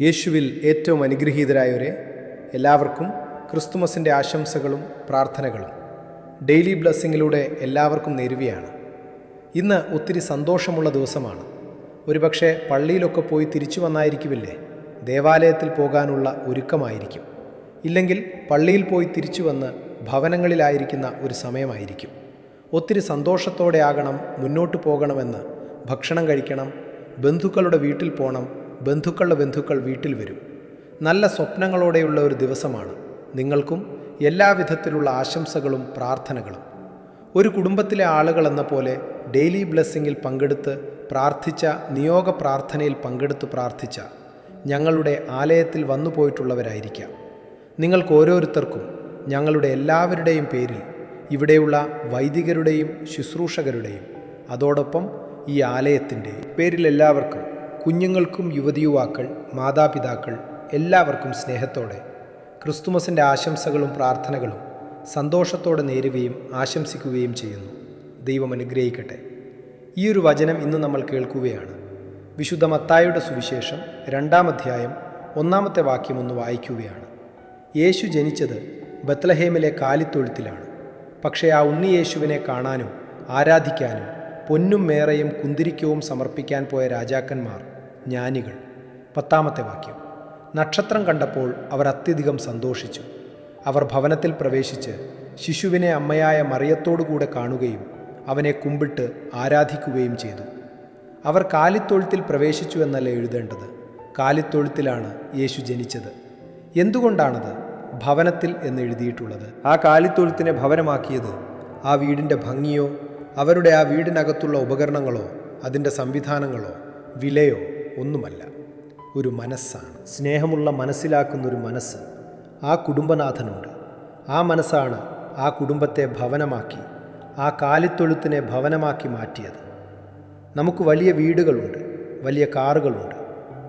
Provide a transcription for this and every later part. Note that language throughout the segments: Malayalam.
യേശുവിൽ ഏറ്റവും അനുഗ്രഹീതരായവരെ, എല്ലാവർക്കും ക്രിസ്തുമസിൻ്റെ ആശംസകളും പ്രാർത്ഥനകളും ഡെയിലി ബ്ലെസ്സിങ്ങിലൂടെ എല്ലാവർക്കും നേരുകയാണ്. ഇന്ന് ഒത്തിരി സന്തോഷമുള്ള ദിവസമാണ്. ഒരുപക്ഷെ പള്ളിയിലൊക്കെ പോയി തിരിച്ചു വന്നായിരിക്കുമില്ലേ, ദേവാലയത്തിൽ പോകാനുള്ള ഒരുക്കമായിരിക്കും. ഇല്ലെങ്കിൽ പള്ളിയിൽ പോയി തിരിച്ചു വന്ന് ഭവനങ്ങളിലായിരിക്കുന്ന ഒരു സമയമായിരിക്കും. ഒത്തിരി സന്തോഷത്തോടെ ആകണം, മുന്നോട്ട് പോകണമെന്ന്. ഭക്ഷണം കഴിക്കണം, ബന്ധുക്കളുടെ വീട്ടിൽ പോകണം, ബന്ധുക്കളുടെ ബന്ധുക്കൾ വീട്ടിൽ വരും. നല്ല സ്വപ്നങ്ങളോടെയുള്ള ഒരു ദിവസമാണ്. നിങ്ങൾക്കും എല്ലാവിധത്തിലുള്ള ആശംസകളും പ്രാർത്ഥനകളും. ഒരു കുടുംബത്തിലെ ആളുകളെന്ന പോലെ ഡെയിലി ബ്ലെസ്സിങ്ങിൽ പങ്കെടുത്ത് പ്രാർത്ഥിച്ച, നിയോഗ പ്രാർത്ഥനയിൽ പങ്കെടുത്ത് പ്രാർത്ഥിച്ച ഞങ്ങളുടെ ആലയത്തിൽ വന്നു പോയിട്ടുള്ളവരായിരിക്കാം. നിങ്ങൾക്ക് ഓരോരുത്തർക്കും ഞങ്ങളുടെ എല്ലാവരുടെയും പേരിൽ, ഇവിടെയുള്ള വൈദികരുടെയും ശുശ്രൂഷകരുടെയും അതോടൊപ്പം ഈ ആലയത്തിൻ്റെ പേരിൽ എല്ലാവർക്കും, കുഞ്ഞുങ്ങൾക്കും യുവതിയുവാക്കൾ, മാതാപിതാക്കൾ എല്ലാവർക്കും സ്നേഹത്തോടെ ക്രിസ്തുമസിൻ്റെ ആശംസകളും പ്രാർത്ഥനകളും സന്തോഷത്തോടെ നേരുകയും ആശംസിക്കുകയും ചെയ്യുന്നു. ദൈവം അനുഗ്രഹിക്കട്ടെ. ഈ ഒരു വചനം ഇന്ന് നമ്മൾ കേൾക്കുകയാണ്. വിശുദ്ധ മത്തായിയുടെ സുവിശേഷം 2-ാം അധ്യായം 1-ാമത്തെ വാക്യം ഒന്ന് വായിക്കുകയാണ്. യേശു ജനിച്ചത് ബത്ലഹേമിലെ കാലിത്തൊഴുത്തിലാണ്. പക്ഷേ ആ ഉണ്ണി യേശുവിനെ കാണാനും ആരാധിക്കാനും പൊന്നും മേറയും കുന്തിരിക്കവും സമർപ്പിക്കാൻ പോയ രാജാക്കന്മാർ, ജ്ഞാനികൾ. 10-ാമത്തെ വാക്യം. നക്ഷത്രം കണ്ടപ്പോൾ അവർ അത്യധികം സന്തോഷിച്ചു. അവർ ഭവനത്തിൽ പ്രവേശിച്ച് ശിശുവിനെ അമ്മയായ മറിയത്തോടുകൂടെ കാണുകയും അവനെ കുമ്പിട്ട് ആരാധിക്കുകയും ചെയ്തു. അവർ കാലിത്തൊഴുത്തിൽ പ്രവേശിച്ചു എന്നല്ല എഴുതേണ്ടത്, കാലിത്തൊഴുത്തിലാണ് യേശു ജനിച്ചത്. എന്തുകൊണ്ടാണത് ഭവനത്തിൽ എന്ന് എഴുതിയിട്ടുള്ളത്? ആ കാലിത്തൊഴുത്തിനെ ഭവനമാക്കിയത് ആ വീടിൻ്റെ ഭംഗിയോ, അവരുടെ ആ വീടിനകത്തുള്ള ഉപകരണങ്ങളോ, അതിൻ്റെ സംവിധാനങ്ങളോ, വിലയോ ഒന്നുമല്ല. ഒരു മനസ്സാണ്. സ്നേഹമുള്ള, മനസ്സിലാക്കുന്നൊരു മനസ്സ് ആ കുടുംബനാഥനുണ്ട്. ആ മനസ്സാണ് ആ കുടുംബത്തെ ഭവനമാക്കി, ആ കാലിത്തൊഴുത്തിനെ ഭവനമാക്കി മാറ്റിയത്. നമുക്ക് വലിയ വീടുകളുണ്ട്, വലിയ കാറുകളുണ്ട്.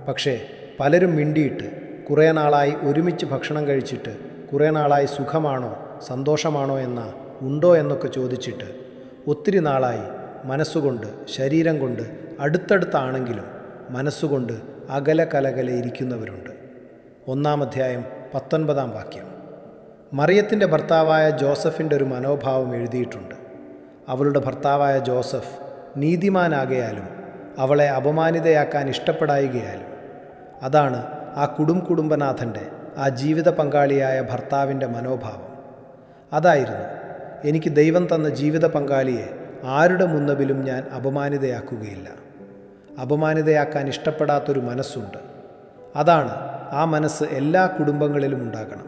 പക്ഷേ പലരും മിണ്ടിയിട്ട് കുറേ നാളായി ഒരുമിച്ച് ഭക്ഷണം കഴിച്ചിട്ട് കുറേ നാളായി സുഖമാണോ സന്തോഷമാണോ ഉണ്ടോ എന്നൊക്കെ ചോദിച്ചിട്ട് ഒത്തിരി നാളായി മനസ്സുകൊണ്ട്, ശരീരം കൊണ്ട് അടുത്തടുത്താണെങ്കിലും മനസ്സുകൊണ്ട് അകല കലകലെ ഇരിക്കുന്നവരുണ്ട്. 1-ാം അധ്യായം 19-ാം വാക്യം. മറിയത്തിൻ്റെ ഭർത്താവായ ജോസഫിൻ്റെ ഒരു മനോഭാവം എഴുതിയിട്ടുണ്ട്. അവളുടെ ഭർത്താവായ ജോസഫ് നീതിമാനാകയാലും അവളെ അപമാനിതയാക്കാൻ ഇഷ്ടപ്പെടായികയാലും. അതാണ് ആ കുടുംബനാഥൻ്റെ, ആ ജീവിത പങ്കാളിയായ ഭർത്താവിൻ്റെ മനോഭാവം. അതായിരുന്നു, എനിക്ക് ദൈവം തന്ന ജീവിത പങ്കാളിയെ ആരുടെ മുന്നപിലും ഞാൻ അപമാനിതയാക്കുകയില്ല. അപമാനിതയാക്കാൻ ഇഷ്ടപ്പെടാത്തൊരു മനസ്സുണ്ട്. അതാണ്, ആ മനസ്സ് എല്ലാ കുടുംബങ്ങളിലും ഉണ്ടാകണം.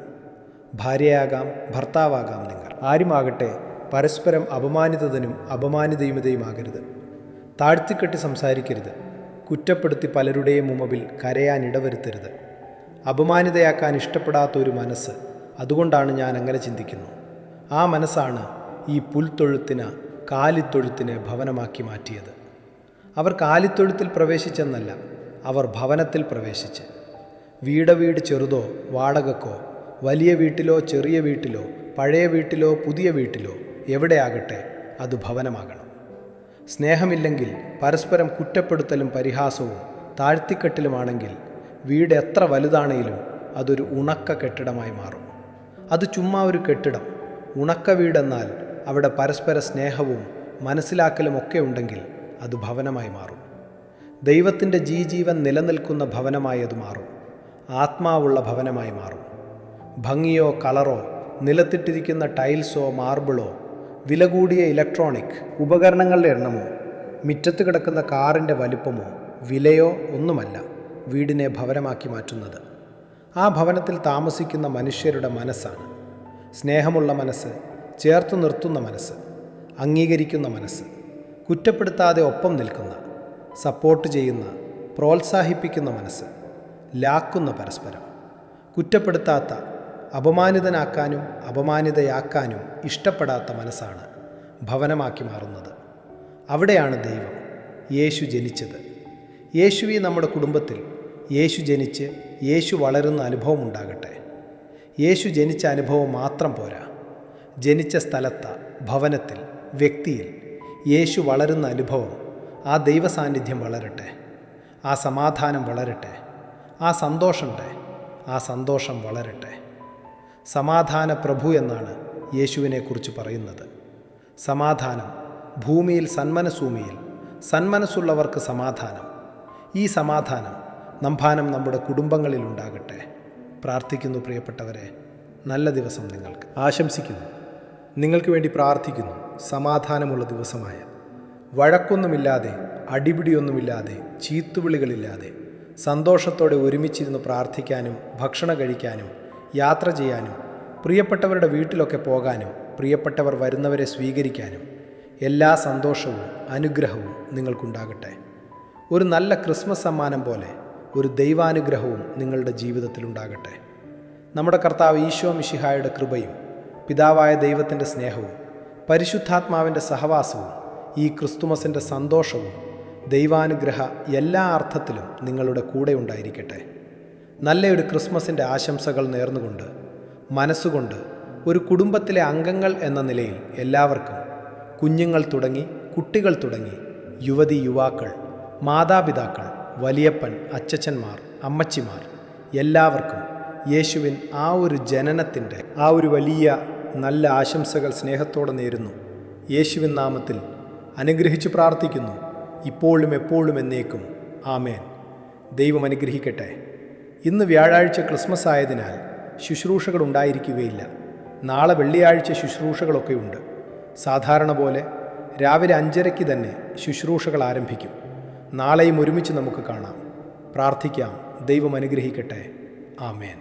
ഭാര്യയാകാം, ഭർത്താവാകാം, നിങ്ങൾ ആരുമാകട്ടെ, പരസ്പരം അപമാനിതനും അപമാനിതയുമതയുമാകരുത്. താഴ്ത്തിക്കെട്ടി സംസാരിക്കരുത്. കുറ്റപ്പെടുത്തി പലരുടെയും മുമ്പിൽ കരയാൻ ഇടവരുത്തരുത്. അപമാനിതയാക്കാൻ ഇഷ്ടപ്പെടാത്ത ഒരു മനസ്സ്. അതുകൊണ്ടാണ് ഞാൻ അങ്ങനെ ചിന്തിക്കുന്നു. ആ മനസ്സാണ് ഈ പുൽത്തൊഴുത്തിനെ, കാലിത്തൊഴുത്തിനെ ഭവനമാക്കി മാറ്റിയത്. അവർ കാലിത്തൊഴുത്തിൽ പ്രവേശിച്ചെന്നല്ല, അവർ ഭവനത്തിൽ പ്രവേശിച്ച്. വീട് ചെറുതോ വാടകക്കോ, വലിയ വീട്ടിലോ ചെറിയ വീട്ടിലോ, പഴയ വീട്ടിലോ പുതിയ വീട്ടിലോ, എവിടെയാകട്ടെ, അത് ഭവനമാകണം. സ്നേഹമില്ലെങ്കിൽ, പരസ്പരം കുറ്റപ്പെടുത്തലും പരിഹാസവും താഴ്ത്തിക്കെട്ടലുമാണെങ്കിൽ വീട് എത്ര വലുതാണെങ്കിലും അതൊരു ഉണക്ക കെട്ടിടമായി മാറും. അത് ചുമ്മാ ഒരു കെട്ടിടം. ഉണക്ക വീടെന്നാൽ അവിടെ പരസ്പര സ്നേഹവും മനസ്സിലാക്കലും ഒക്കെ ഉണ്ടെങ്കിൽ അത് ഭവനമായി മാറും. ദൈവത്തിൻ്റെ ജീവൻ നിലനിൽക്കുന്ന ഭവനമായി അത് മാറും. ആത്മാവുള്ള ഭവനമായി മാറും. ഭംഗിയോ കളറോ, നിലത്തിട്ടിരിക്കുന്ന ടൈൽസോ മാർബിളോ, വില കൂടിയ ഇലക്ട്രോണിക് ഉപകരണങ്ങളുടെ എണ്ണമോ, മുറ്റത്ത് കിടക്കുന്ന കാറിൻ്റെ വലിപ്പമോ, വിലയോ ഒന്നുമല്ല വീടിനെ ഭവനമാക്കി മാറ്റുന്നത്. ആ ഭവനത്തിൽ താമസിക്കുന്ന മനുഷ്യരുടെ മനസ്സാണ്. സ്നേഹമുള്ള മനസ്സ്, ചേർത്ത് നിർത്തുന്ന മനസ്സ്, അംഗീകരിക്കുന്ന മനസ്സ്, കുറ്റപ്പെടുത്താതെ ഒപ്പം നിൽക്കുന്ന, സപ്പോർട്ട് ചെയ്യുന്ന, പ്രോത്സാഹിപ്പിക്കുന്ന മനസ്സ്, ലാക്കുന്ന പരസ്പരം, കുറ്റപ്പെടുത്താത്ത, അപമാനിതനാക്കാനും അപമാനിതയാക്കാനും ഇഷ്ടപ്പെടാത്ത മനസ്സാണ് ഭവനമാക്കി മാറുന്നത്. അവിടെയാണ് ദൈവം, യേശു ജനിച്ചത്. യേശുവി നമ്മുടെ കുടുംബത്തിൽ, യേശു ജനിച്ച് യേശു വളരുന്ന അനുഭവം ഉണ്ടാകട്ടെ. യേശു ജനിച്ച അനുഭവം മാത്രം പോരാ, ജനിച്ച സ്ഥലത്ത്, ഭവനത്തിൽ, വ്യക്തിയിൽ യേശു വളരുന്ന അനുഭവം, ആ ദൈവസാന്നിധ്യം വളരട്ടെ, ആ സമാധാനം വളരട്ടെ, ആ സന്തോഷം വളരട്ടെ. സമാധാന പ്രഭു എന്നാണ് യേശുവിനെക്കുറിച്ച് പറയുന്നത്. സമാധാനം ഭൂമിയിൽ സന്മനസ്സുള്ളവർക്ക് സമാധാനം. ഈ സമാധാനം നമ്മുടെ കുടുംബങ്ങളിലുണ്ടാകട്ടെ. പ്രാർത്ഥിക്കുന്നു പ്രിയപ്പെട്ടവരെ. നല്ല ദിവസം നിങ്ങൾക്ക് ആശംസിക്കുന്നു. നിങ്ങൾക്ക് വേണ്ടി പ്രാർത്ഥിക്കുന്നു. സമാധാനമുള്ള ദിവസമായ, വഴക്കൊന്നുമില്ലാതെ, അടിപിടിയൊന്നുമില്ലാതെ, ചീത്തുവിളികളില്ലാതെ സന്തോഷത്തോടെ ഒരുമിച്ചിരുന്ന് പ്രാർത്ഥിക്കാനും ഭക്ഷണം കഴിക്കാനും യാത്ര ചെയ്യാനും പ്രിയപ്പെട്ടവരുടെ വീട്ടിലൊക്കെ പോകാനും പ്രിയപ്പെട്ടവർ വരുന്നവരെ സ്വീകരിക്കാനും എല്ലാ സന്തോഷവും അനുഗ്രഹവും നിങ്ങൾക്കുണ്ടാകട്ടെ. ഒരു നല്ല ക്രിസ്മസ് സമ്മാനം പോലെ ഒരു ദൈവാനുഗ്രഹവും നിങ്ങളുടെ ജീവിതത്തിലുണ്ടാകട്ടെ. നമ്മുടെ കർത്താവ് ഈശോ മിശിഹായുടെ കൃപയും പിതാവായ ദൈവത്തിൻ്റെ സ്നേഹവും പരിശുദ്ധാത്മാവിൻ്റെ സഹവാസവും ഈ ക്രിസ്തുമസിൻ്റെ സന്തോഷവും ദൈവാനുഗ്രഹ എല്ലാ അർത്ഥത്തിലും നിങ്ങളുടെ കൂടെ ഉണ്ടായിരിക്കട്ടെ. നല്ലൊരു ക്രിസ്മസിൻ്റെ ആശംസകൾ നേർന്നുകൊണ്ട് മനസ്സുകൊണ്ട് ഒരു കുടുംബത്തിലെ അംഗങ്ങൾ എന്ന നിലയിൽ എല്ലാവർക്കും, കുഞ്ഞുങ്ങൾ തുടങ്ങി കുട്ടികൾ തുടങ്ങി യുവതി യുവാക്കൾ, മാതാപിതാക്കൾ, വലിയപ്പൻ, അച്ചച്ചന്മാർ, അമ്മച്ചിമാർ എല്ലാവർക്കും യേശുവിൻ ആ ഒരു ജനനത്തിൻ്റെ ആ ഒരു വലിയ നല്ല ആശംസകൾ സ്നേഹത്തോടെ നേരുന്നു. യേശുവിൻ നാമത്തിൽ അനുഗ്രഹിച്ചു പ്രാർത്ഥിക്കുന്നു. ഇപ്പോഴും എപ്പോഴും എന്നേക്കും. ആമേൻ. ദൈവം അനുഗ്രഹിക്കട്ടെ. ഇന്ന് വ്യാഴാഴ്ച ക്രിസ്മസ് ആയതിനാൽ ശുശ്രൂഷകൾ ഉണ്ടായിരിക്കുകയില്ല. നാളെ വെള്ളിയാഴ്ച ശുശ്രൂഷകളൊക്കെ ഉണ്ട്. സാധാരണ പോലെ രാവിലെ 5:30 തന്നെ ശുശ്രൂഷകൾ ആരംഭിക്കും. നാളെയും ഒരുമിച്ച് നമുക്ക് കാണാം, പ്രാർത്ഥിക്കാം. ദൈവം അനുഗ്രഹിക്കട്ടെ. ആമേൻ.